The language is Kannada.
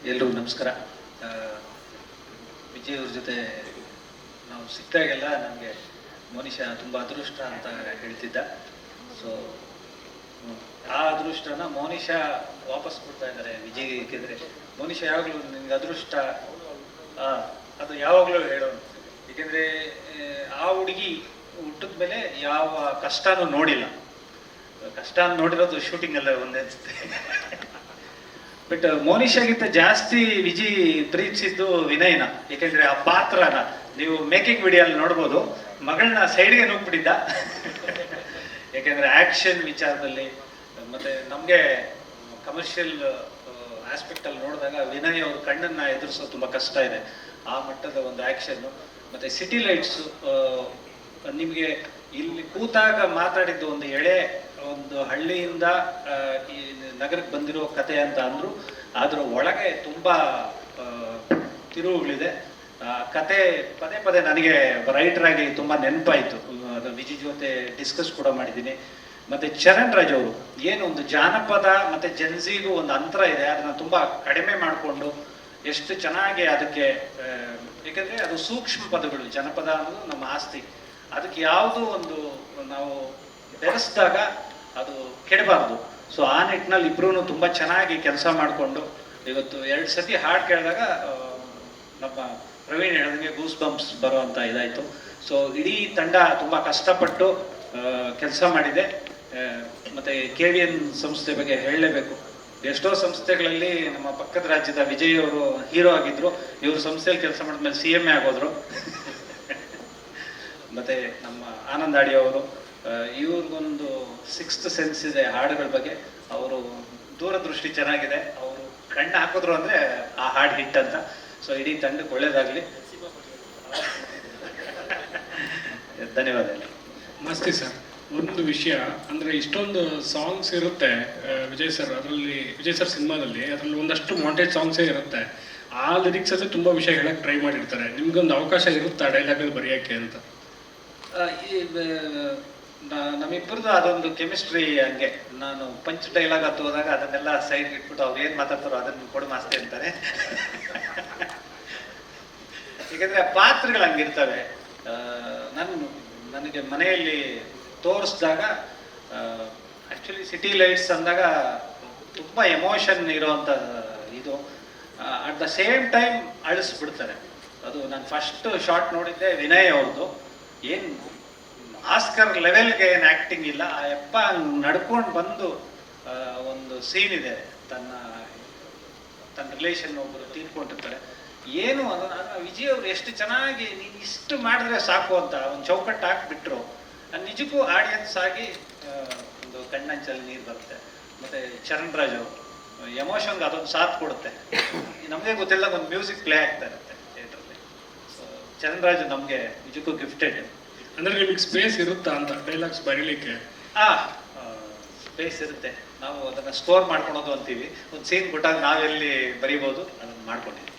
ಎಲ್ರಿಗೂ ನಮಸ್ಕಾರ. ವಿಜಯ್ ಅವ್ರ ಜೊತೆ ನಾವು ಸಿಕ್ತಾಗೆಲ್ಲ ನಮಗೆ ಮೋನಿಶಾ ತುಂಬ ಅದೃಷ್ಟ ಅಂತ ಹೇಳ್ತಿದ್ದ. ಸೊ ಆ ಅದೃಷ್ಟನ ಮೋನಿಶಾ ವಾಪಸ್ ಕೊಡ್ತಾ ಇದ್ದಾರೆ ವಿಜಯ್. ಏಕೆಂದರೆ ಮೋನಿಶಾ ಯಾವಾಗಲೂ ನಿನ್ಗೆ ಅದೃಷ್ಟ ಅದು ಯಾವಾಗಲೂ ಹೇಳೋನು. ಏಕೆಂದರೆ ಆ ಹುಡುಗಿ ಹುಟ್ಟಿದ ಮೇಲೆ ಯಾವ ಕಷ್ಟನೂ ನೋಡಿಲ್ಲ. ಕಷ್ಟ ನೋಡಿರೋದು ಶೂಟಿಂಗಲ್ಲೇ ಒಂದೇ ಅನಿಸುತ್ತೆ. ಬಟ್ ಮೋನಿಶಾಗಿಂತ ಜಾಸ್ತಿ ವಿಜಯ್ ಪ್ರೀತಿಸಿದ್ದು ವಿನಯ್ನ. ಏಕೆಂದರೆ ಆ ಪಾತ್ರನ ನೀವು ಮೇಕಿಂಗ್ ವಿಡಿಯೋಲ್ಲಿ ನೋಡ್ಬೋದು. ಮಗಳನ್ನ ಸೈಡ್ಗೆ ನುಗ್ಬಿಟ್ಟಿದ್ದ. ಯಾಕೆಂದರೆ ಆ್ಯಕ್ಷನ್ ವಿಚಾರದಲ್ಲಿ ಮತ್ತು ನಮಗೆ ಕಮರ್ಷಿಯಲ್ ಆಸ್ಪೆಕ್ಟಲ್ಲಿ ನೋಡಿದಾಗ ವಿನಯ್ ಅವ್ರ ಕಣ್ಣನ್ನು ಎದುರಿಸೋದು ತುಂಬ ಕಷ್ಟ ಇದೆ. ಆ ಮಟ್ಟದ ಒಂದು ಆ್ಯಕ್ಷನ್ನು. ಮತ್ತು ಸಿಟಿ ಲೈಟ್ಸು ನಿಮಗೆ ಇಲ್ಲಿ ಕೂತಾಗ ಮಾತಾಡಿದ್ದು ಒಂದು ಒಂದು ಹಳ್ಳಿಯಿಂದ ಈ ನಗರಕ್ಕೆ ಬಂದಿರೋ ಕತೆ ಅಂತ ಅಂದರು. ಅದರ ಒಳಗೆ ತುಂಬ ತಿರುವುಗಳಿದೆ. ಕತೆ ಪದೇ ಪದೇ ನನಗೆ ರೈಟರಾಗಿ ತುಂಬ ನೆನಪಾಯಿತು. ಅದು ವಿಜಯ್ ಜೊತೆ ಡಿಸ್ಕಸ್ ಕೂಡ ಮಾಡಿದ್ದೀನಿ. ಮತ್ತು ಚರಣ್ ರಾಜ್ ಅವರು ಏನು ಒಂದು ಜಾನಪದ ಮತ್ತು ಜನ್ಸಿಗೂ ಒಂದು ಅಂತರ ಇದೆ, ಅದನ್ನು ತುಂಬ ಕಡಿಮೆ ಮಾಡಿಕೊಂಡು ಎಷ್ಟು ಚೆನ್ನಾಗಿ ಅದಕ್ಕೆ, ಏಕೆಂದರೆ ಅದು ಸೂಕ್ಷ್ಮ ಪದಗಳು. ಜನಪದ ಅನ್ನೋದು ನಮ್ಮ ಆಸ್ತಿ. ಅದಕ್ಕೆ ಯಾವುದೋ ಒಂದು ನಾವು ಬೆರೆಸಿದಾಗ ಅದು ಕೆಡಬಾರ್ದು. ಸೊ ಆ ನಿಟ್ಟಿನಲ್ಲಿ ಇಬ್ಬರೂ ತುಂಬ ಚೆನ್ನಾಗಿ ಕೆಲಸ ಮಾಡಿಕೊಂಡು ಇವತ್ತು 2 ಸತಿ ಹಾಡು ಕೇಳಿದಾಗ ನಮ್ಮ ಪ್ರವೀಣ್ ಹೇಳಿದಂಗೆ ಗೂಸ್ ಬಂಪ್ಸ್ ಬರೋ ಅಂತ ಇದಾಯಿತು. ಸೊ ಇಡೀ ತಂಡ ತುಂಬ ಕಷ್ಟಪಟ್ಟು ಕೆಲಸ ಮಾಡಿದೆ. ಮತ್ತು KVN ಸಂಸ್ಥೆ ಬಗ್ಗೆ ಹೇಳಲೇಬೇಕು. ಎಷ್ಟೋ ಸಂಸ್ಥೆಗಳಲ್ಲಿ ನಮ್ಮ ಪಕ್ಕದ ರಾಜ್ಯದ ವಿಜಯ್ ಅವರು ಹೀರೋ ಆಗಿದ್ರು. ಇವರು ಸಂಸ್ಥೆಯಲ್ಲಿ ಕೆಲಸ ಮಾಡಿದ್ಮೇಲೆ CMA ಆಗೋದ್ರು. ಮತ್ತು ನಮ್ಮ ಆನಂದ್ ಆಡಿ ಅವರು, ಇವ್ರಿಗೊಂದು 6th ಸೆನ್ಸ್ ಇದೆ ಹಾಡುಗಳ ಬಗ್ಗೆ. ಅವರು ದೂರದೃಷ್ಟಿ ಚೆನ್ನಾಗಿದೆ. ಅವರು ಕಣ್ಣು ಹಾಕಿದ್ರು ಅಂದರೆ ಆ ಹಾಡು ಹಿಟ್ ಅಂತ. ಸೊ ಇಡೀ ತಂಡಕ್ಕೆ ಒಳ್ಳೇದಾಗಲಿ. ಧನ್ಯವಾದ. ಮಸ್ತಿ ಸರ್. ಒಂದು ವಿಷಯ ಅಂದರೆ ಇಷ್ಟೊಂದು ಸಾಂಗ್ಸ್ ಇರುತ್ತೆ ವಿಜಯ್ ಸರ್ ಅದರಲ್ಲಿ, ವಿಜಯ್ ಸರ್ ಸಿನಿಮಾದಲ್ಲಿ ಅದರಲ್ಲಿ ಒಂದಷ್ಟು ಮಾಂಟೇಜ್ ಸಾಂಗ್ಸೇ ಇರುತ್ತೆ. ಆ ಲಿರಿಕ್ಸಲ್ಲಿ ತುಂಬ ವಿಷಯ ಹೇಳಕ್ಕೆ ಟ್ರೈ ಮಾಡಿರ್ತಾರೆ. ನಿಮ್ಗೊಂದು ಅವಕಾಶ ಇರುತ್ತಾ ಡೈಲಾಗಲ್ಲಿ ಬರೆಯೋಕ್ಕೆ ಅಂತ? ನಮ್ಮಿಬ್ಬರದ್ದು ಅದೊಂದು ಕೆಮಿಸ್ಟ್ರಿ ಹಂಗೆ. ನಾನು ಪಂಚ್ ಡೈಲಾಗ್ ಅಂತ ಹೋದಾಗ ಅದನ್ನೆಲ್ಲ ಸೈಡ್ಗೆ ಇಟ್ಬಿಟ್ಟು ಅವ್ರು ಏನು ಮಾತಾಡ್ತಾರೋ ಅದನ್ನು ಕೊಡು ಮಾಸ್ತಿ ಅಂತಾರೆ. ಏಕೆಂದರೆ ಆ ಪಾತ್ರಗಳು ಹಂಗಿರ್ತವೆ. ನನಗೆ ಮನೆಯಲ್ಲಿ ತೋರಿಸಿದಾಗ ಆ್ಯಕ್ಚುಲಿ ಸಿಟಿ ಲೈಟ್ಸ್ ಅಂದಾಗ ತುಂಬ ಎಮೋಷನ್ ಇರೋವಂಥ ಇದು. ಅಟ್ ದ ಸೇಮ್ ಟೈಮ್ ಅಳಿಸ್ಬಿಡ್ತಾರೆ. ಅದು ನಾನು ಫಸ್ಟ್ ಶಾರ್ಟ್ ನೋಡಿದ್ದೆ ವಿನಯ್ ಅವ್ರದ್ದು. ಏನು ಆಸ್ಕರ್ ಲೆವೆಲ್ಗೆ ಏನು ಆ್ಯಕ್ಟಿಂಗ್ ಇಲ್ಲ. ಆ ಯಪ್ಪ ನಡ್ಕೊಂಡು ಬಂದು ಒಂದು ಸೀನ್ ಇದೆ, ತನ್ನ ರಿಲೇಷನ್ ಒಬ್ಬರು ತೀರ್ಕೊಂಡಿರ್ತಾರೆ. ಏನು ಅದು ವಿಜಯ್ ಅವರು ಎಷ್ಟು ಚೆನ್ನಾಗಿ ನೀನು ಇಷ್ಟು ಮಾಡಿದ್ರೆ ಸಾಕು ಅಂತ ಒಂದು ಚೌಕಟ್ಟು ಹಾಕಿಬಿಟ್ರು. ನಿಜಕ್ಕೂ ಆಡಿಯನ್ಸ್ ಆಗಿ ಒಂದು ಕಣ್ಣಂಚಲ್ಲಿ ನೀರು ಬರುತ್ತೆ. ಮತ್ತು ಚರಣ್ ರಾಜ್ ಅವರು ಎಮೋಷನ್ಗೆ ಅದೊಂದು ಸಾಥ್ ಕೊಡುತ್ತೆ. ನಮಗೆ ಗೊತ್ತಿಲ್ಲ, ಒಂದು ಮ್ಯೂಸಿಕ್ ಪ್ಲೇ ಆಗ್ತಾ ಇರುತ್ತೆ ಥಿಯೇಟ್ರಲ್ಲಿ. ಸೊ ಚರಣ್ ರಾಜ್ ನಮಗೆ ನಿಜಕ್ಕೂ ಗಿಫ್ಟೆಡ್. ಅಂದರೆ ನಿಮಗೆ ಸ್ಪೇಸ್ ಇರುತ್ತಾ ಅಂತ ಡೈಲಾಗ್ಸ್ ಬರೀಲಿಕ್ಕೆ? ಸ್ಪೇಸ್ ಇರುತ್ತೆ. ನಾವು ಅದನ್ನು ಸ್ಟೋರ್ ಮಾಡ್ಕೊಳೋದು ಅಂತೀವಿ. ಒಂದು ಸೀನ್ ಕೊಟ್ಟಾಗ ನಾವೆಲ್ಲಿ ಬರೀಬೋದು ಅದನ್ನು ಮಾಡ್ಕೊಂಡಿದ್ದೀವಿ.